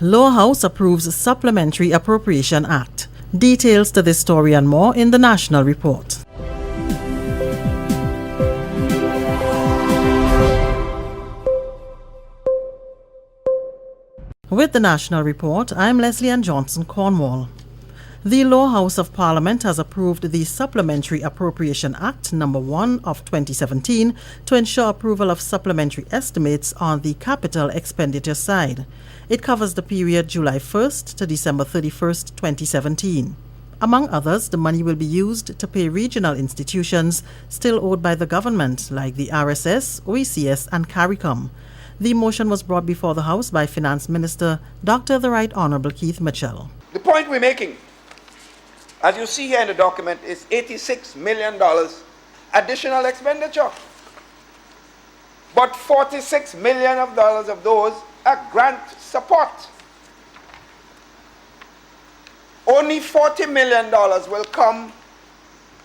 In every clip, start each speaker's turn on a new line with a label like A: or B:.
A: Lower House approves Supplementary Appropriation Act. Details to this story and more in the National Report. With the National Report, I'm Leslie Ann Johnson Cornwall. The Lower House of Parliament has approved the Supplementary Appropriation Act No. 1 of 2017 to ensure approval of supplementary estimates on the capital expenditure side. It covers the period July 1st to December 31st, 2017. Among others, the money will be used to pay regional institutions still owed by the government, like the RSS, OECS and CARICOM. The motion was brought before the House by Finance Minister Dr. the Right Honourable Keith Mitchell.
B: The point we're making, as you see here in the document, is $86 million additional expenditure. But $46 million of those are grant support. Only $40 million will come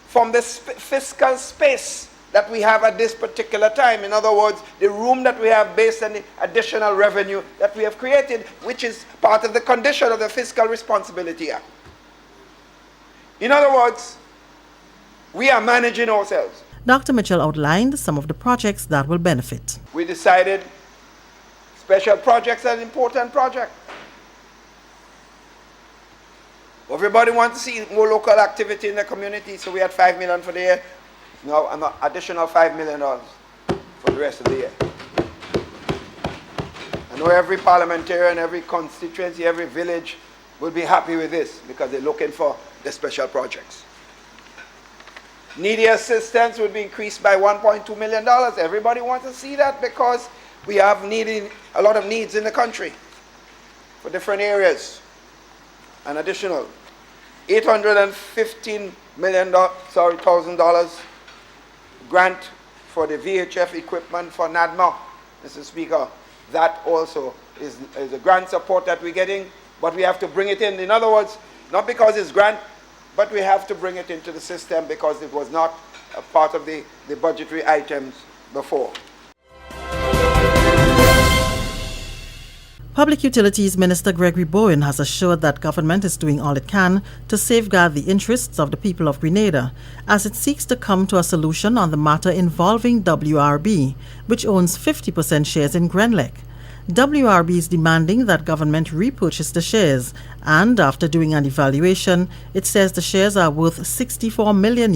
B: from the fiscal space that we have at this particular time. In other words, the room that we have based on the additional revenue that we have created, which is part of the condition of the Fiscal Responsibility Act. In other words, we are managing ourselves.
A: Dr. Mitchell outlined some of the projects that will benefit.
B: We decided special projects are an important project. Everybody wants to see more local activity in the community, so we had $5 million for the year. Now an additional $5 million for the rest of the year. I know every parliamentarian, every constituency, every village will be happy with this because they're looking for the special projects. Needy assistance would be increased by $1.2 million. Everybody wants to see that because we have a lot of needs in the country for different areas. An additional $815 million, $1,000 grant for the VHF equipment for NADMA, Mr. Speaker. That also is a grant support that we're getting, but we have to bring it in. In other words, not because it's grant, but we have to bring it into the system because it was not a part of the budgetary items before.
A: Public Utilities Minister Gregory Bowen has assured that government is doing all it can to safeguard the interests of the people of Grenada as it seeks to come to a solution on the matter involving WRB, which owns 50% shares in Grenlec. WRB is demanding that government repurchase the shares, and after doing an evaluation, it says the shares are worth $64 million.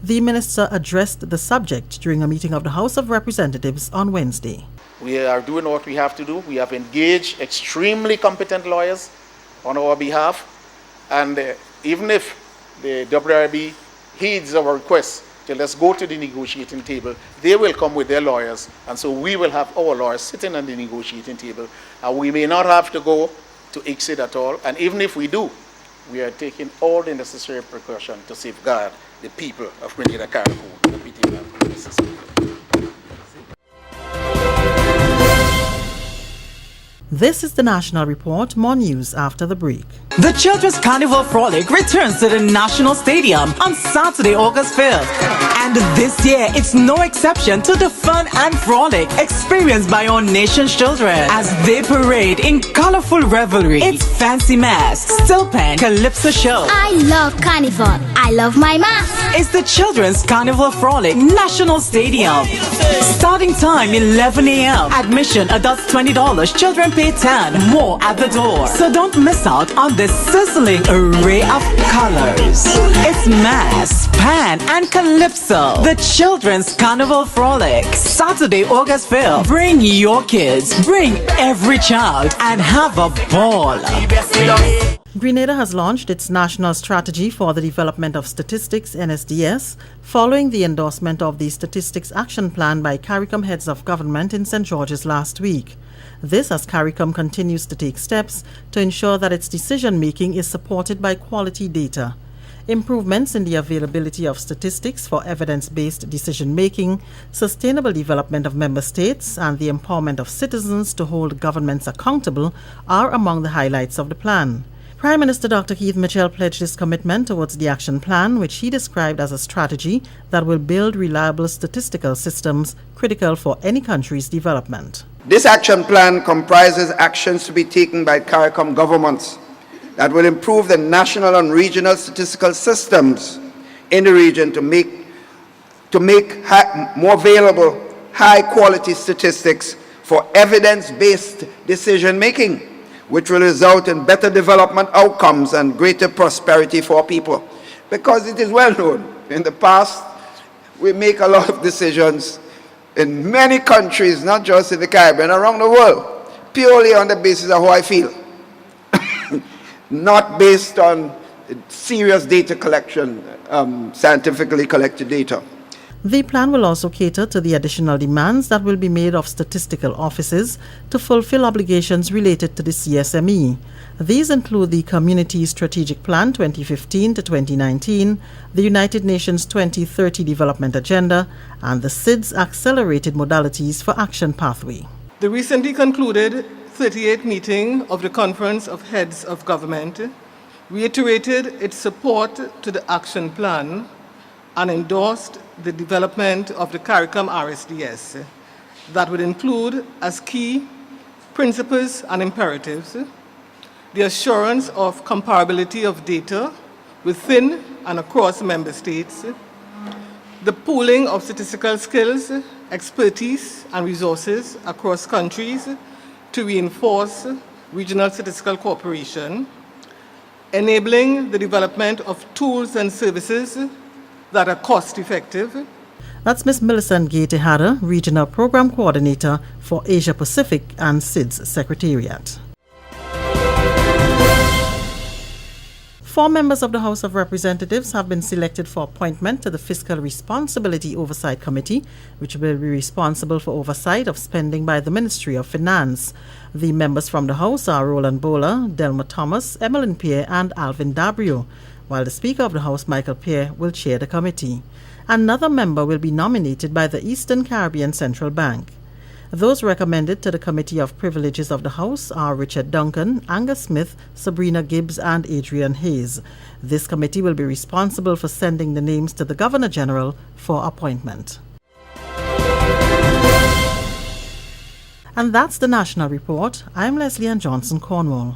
A: The minister addressed the subject during a meeting of the House of Representatives on Wednesday.
C: We are doing what we have to do. We have engaged extremely competent lawyers on our behalf, and even if the WRB heeds our request, let's go to the negotiating table, they will come with their lawyers, and so we will have our lawyers sitting on the negotiating table, and we may not have to go to ICSID at all, and even if we do, we are taking all the necessary precautions to safeguard the people of Grenada Carriacou.
A: This is the National Report. More news after the break.
D: The Children's Carnival Frolic returns to the National Stadium on Saturday, August 5th. And this year, it's no exception to the fun and frolic experienced by our nation's children as they parade in colorful revelry. It's fancy masks, still pen, calypso show.
E: I love Carnival. I love my mask.
D: It's the Children's Carnival Frolic, National Stadium. Starting time 11 a.m. Admission adults $20, children pay $10. More at the door. So don't miss out on this sizzling array of colors. It's mask, pan, and calypso. The Children's Carnival Frolic. Saturday, August 5th. Bring your kids, bring every child, and have a ball.
A: Grenada has launched its National Strategy for the Development of Statistics, NSDS, following the endorsement of the Statistics Action Plan by CARICOM heads of government in St. George's last week. This as CARICOM continues to take steps to ensure that its decision-making is supported by quality data. Improvements in the availability of statistics for evidence-based decision-making, sustainable development of member states, and the empowerment of citizens to hold governments accountable are among the highlights of the plan. Prime Minister Dr. Keith Mitchell pledged his commitment towards the action plan, which he described as a strategy that will build reliable statistical systems critical for any country's development.
B: This action plan comprises actions to be taken by CARICOM governments that will improve the national and regional statistical systems in the region to make more available high-quality statistics for evidence-based decision-making, which will result in better development outcomes and greater prosperity for people. Because it is well known, in the past, we make a lot of decisions in many countries, not just in the Caribbean, around the world, purely on the basis of how I feel, not based on serious data collection, scientifically collected data.
A: The plan will also cater to the additional demands that will be made of statistical offices to fulfill obligations related to the CSME. These include the Community Strategic Plan 2015 to 2019, the United Nations 2030 Development Agenda, and the SIDS Accelerated Modalities for Action Pathway.
F: The recently concluded 38th meeting of the Conference of Heads of Government reiterated its support to the action plan and endorsed the development of the CARICOM RSDS that would include as key principles and imperatives the assurance of comparability of data within and across member states, the pooling of statistical skills, expertise, and resources across countries to reinforce regional statistical cooperation, enabling the development of tools and services that are cost-effective.
A: That's Ms. Millicent Gay Tejada, Regional Program Coordinator for Asia Pacific and SIDS Secretariat. 4 members of the House of Representatives have been selected for appointment to the Fiscal Responsibility Oversight Committee, which will be responsible for oversight of spending by the Ministry of Finance. The members from the House are Roland Bowler, Delma Thomas, Emmeline Pierre, and Alvin Dabrio, while the Speaker of the House, Michael Pierre, will chair the committee. Another member will be nominated by the Eastern Caribbean Central Bank. Those recommended to the Committee of Privileges of the House are Richard Duncan, Angus Smith, Sabrina Gibbs, and Adrian Hayes. This committee will be responsible for sending the names to the Governor-General for appointment. And that's the National Report. I'm Leslie Ann Johnson Cornwall.